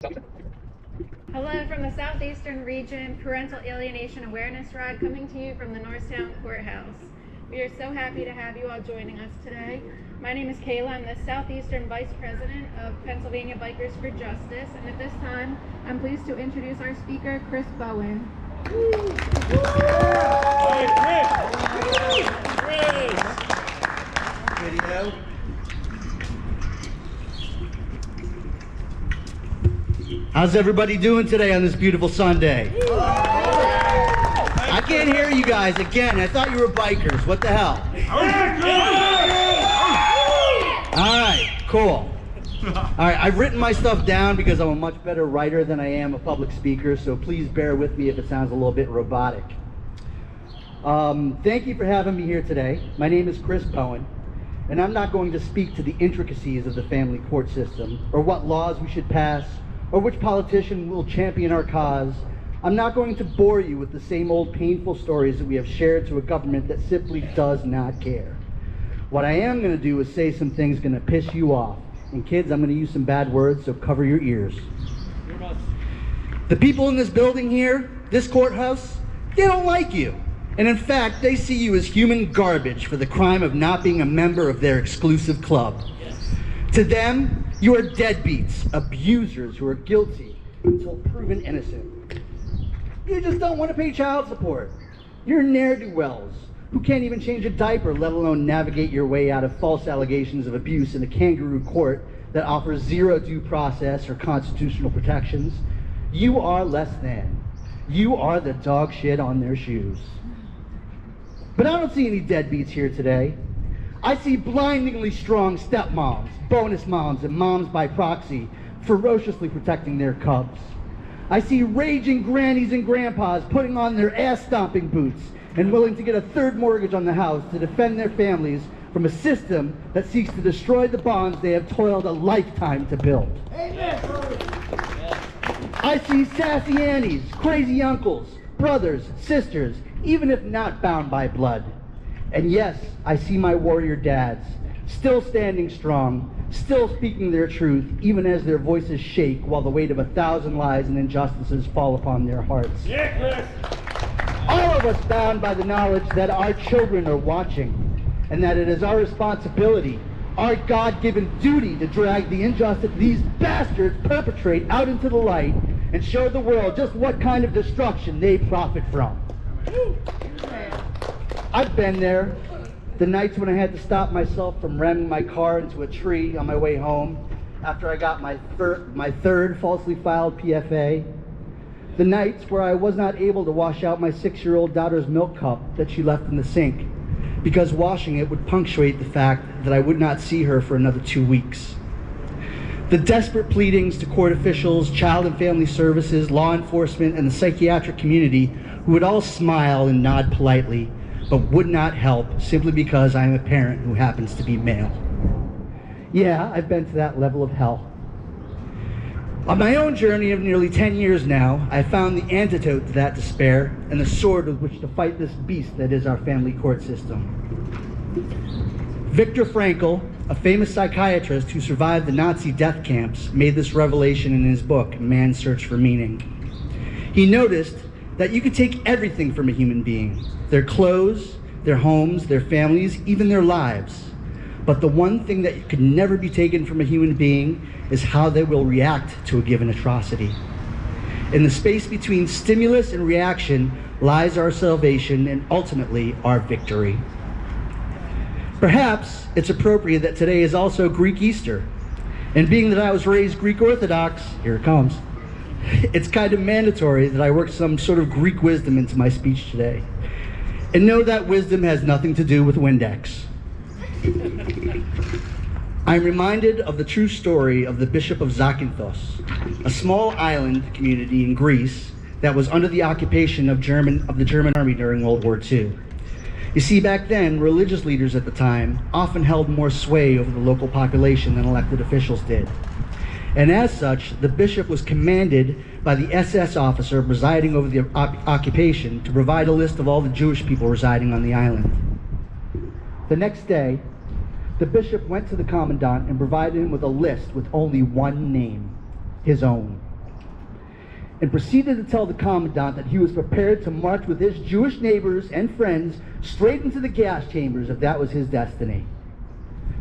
Hello from the Southeastern Region Parental Alienation Awareness Ride, coming to you from the Norristown Courthouse. We are so happy to have you all joining us today. My name is Kayla. I'm the Southeastern Vice President of Pennsylvania Bikers for Justice, and at this time I'm pleased to introduce our speaker, Chris Bowen. Video. How's everybody doing today on this beautiful Sunday? I can't hear you guys again. I thought you were bikers. What the hell? All right, cool. All right, I've written my stuff down because I'm a much better writer than I am a public speaker, so please bear with me if it sounds a little bit robotic. Thank you for having me here today. My name is Chris Bowen, and I'm not going to speak to the intricacies of the family court system, or what laws we should pass, or which politician will champion our cause. I'm not going to bore you with the same old painful stories that we have shared to a government that simply does not care. What I am going to do is say some things going to piss you off. And kids, I'm going to use some bad words, so cover your ears. The people in this building here, this courthouse, they don't like you. And in fact, they see you as human garbage for the crime of not being a member of their exclusive club. Yes. To them, you are deadbeats, abusers who are guilty until proven innocent. You just don't want to pay child support. You're ne'er-do-wells who can't even change a diaper, let alone navigate your way out of false allegations of abuse in a kangaroo court that offers zero due process or constitutional protections. You are less than. You are the dog shit on their shoes. But I don't see any deadbeats here today. I see blindingly strong stepmoms, bonus moms, and moms by proxy, ferociously protecting their cubs. I see raging grannies and grandpas putting on their ass-stomping boots and willing to get a third mortgage on the house to defend their families from a system that seeks to destroy the bonds they have toiled a lifetime to build. Amen. I see sassy aunties, crazy uncles, brothers, sisters, even if not bound by blood. And yes, I see my warrior dads, still standing strong, still speaking their truth, even as their voices shake while the weight of 1,000 lies and injustices fall upon their hearts. Yeah, Chris. All of us bound by the knowledge that our children are watching, and that it is our responsibility, our God-given duty, to drag the injustice these bastards perpetrate out into the light and show the world just what kind of destruction they profit from. I've been there. The nights when I had to stop myself from ramming my car into a tree on my way home after I got my third falsely filed PFA. The nights where I was not able to wash out my 6-year-old daughter's milk cup that she left in the sink because washing it would punctuate the fact that I would not see her for another 2 weeks. The desperate pleadings to court officials, child and family services, law enforcement, and the psychiatric community, who would all smile and nod politely, but would not help simply because I am a parent who happens to be male. Yeah, I've been to that level of hell. On my own journey of nearly 10 years now, I found the antidote to that despair and the sword with which to fight this beast that is our family court system. Viktor Frankl, a famous psychiatrist who survived the Nazi death camps, made this revelation in his book, Man's Search for Meaning. He noticed that you could take everything from a human being, their clothes, their homes, their families, even their lives. But the one thing that could never be taken from a human being is how they will react to a given atrocity. In the space between stimulus and reaction lies our salvation and ultimately our victory. Perhaps it's appropriate that today is also Greek Easter. And being that I was raised Greek Orthodox, here it comes, it's kind of mandatory that I work some sort of Greek wisdom into my speech today. And know that wisdom has nothing to do with Windex. I'm reminded of the true story of the Bishop of Zakynthos, a small island community in Greece that was under the occupation of the German army during World War II. You see, back then, religious leaders at the time often held more sway over the local population than elected officials did. And as such, the bishop was commanded by the SS officer presiding over the occupation to provide a list of all the Jewish people residing on the island. The next day, the bishop went to the commandant and provided him with a list with only one name, his own. and proceeded to tell the commandant that he was prepared to march with his Jewish neighbors and friends straight into the gas chambers if that was his destiny.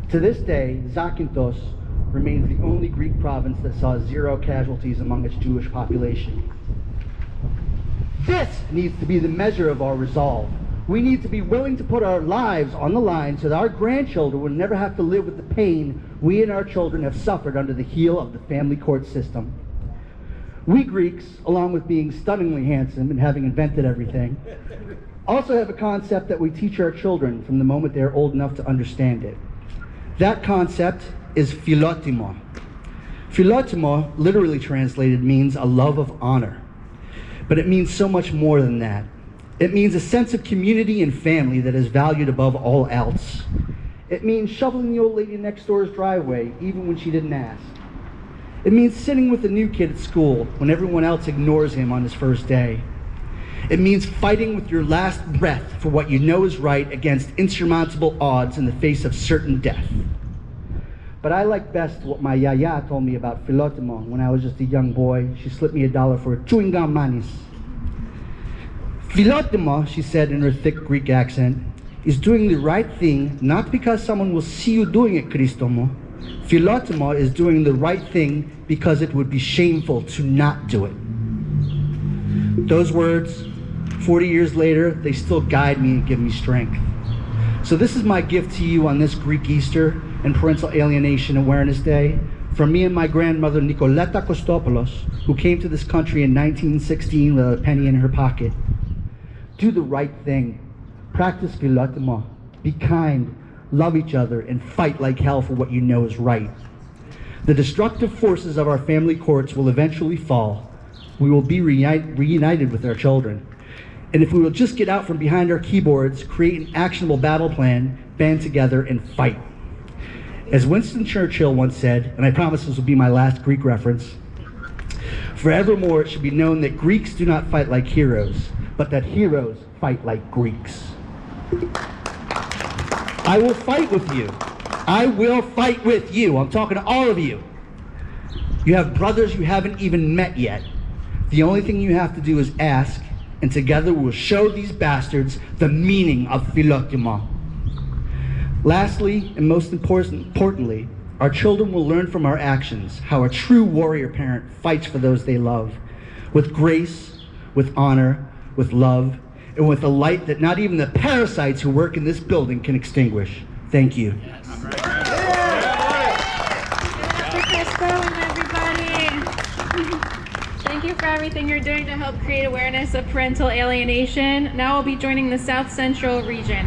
To this day, Zakynthos remains the only Greek province that saw 0 casualties among its Jewish population. This needs to be the measure of our resolve. We need to be willing to put our lives on the line so that our grandchildren will never have to live with the pain we and our children have suffered under the heel of the family court system. We Greeks, along with being stunningly handsome and having invented everything, also have a concept that we teach our children from the moment they are old enough to understand it. That concept is philotimo. Philotimo, literally translated, means a love of honor. But it means so much more than that. It means a sense of community and family that is valued above all else. It means shoveling the old lady next door's driveway, even when she didn't ask. It means sitting with a new kid at school when everyone else ignores him on his first day. It means fighting with your last breath for what you know is right against insurmountable odds in the face of certain death. But I like best what my yaya told me about philotimo when I was just a young boy. She slipped me $1 for chewing gum manis. Philotimo, she said in her thick Greek accent, is doing the right thing not because someone will see you doing it, Christomo. Philotimo is doing the right thing because it would be shameful to not do it. Those words, 40 years later, they still guide me and give me strength. So this is my gift to you on this Greek Easter and Parental Alienation Awareness Day from me and my grandmother Nicoleta Kostopoulos, who came to this country in 1916 with a penny in her pocket. Do the right thing. Practice philotimo. Be kind. Love each other and fight like hell for what you know is right. The destructive forces of our family courts will eventually fall. We will be reunited with our children. And if we will just get out from behind our keyboards, create an actionable battle plan, band together and fight. As Winston Churchill once said, and I promise this will be my last Greek reference, forevermore it should be known that Greeks do not fight like heroes, but that heroes fight like Greeks. I will fight with you. I will fight with you. I'm talking to all of you. You have brothers you haven't even met yet. The only thing you have to do is ask, and together we'll show these bastards the meaning of philotimo. Lastly, and most importantly, our children will learn from our actions how a true warrior parent fights for those they love, with grace, with honor, with love, and with a light that not even the parasites who work in this building can extinguish. Thank you. Yes. Bowen, everybody. Thank you for everything you're doing to help create awareness of parental alienation. Now we'll be joining the South Central region.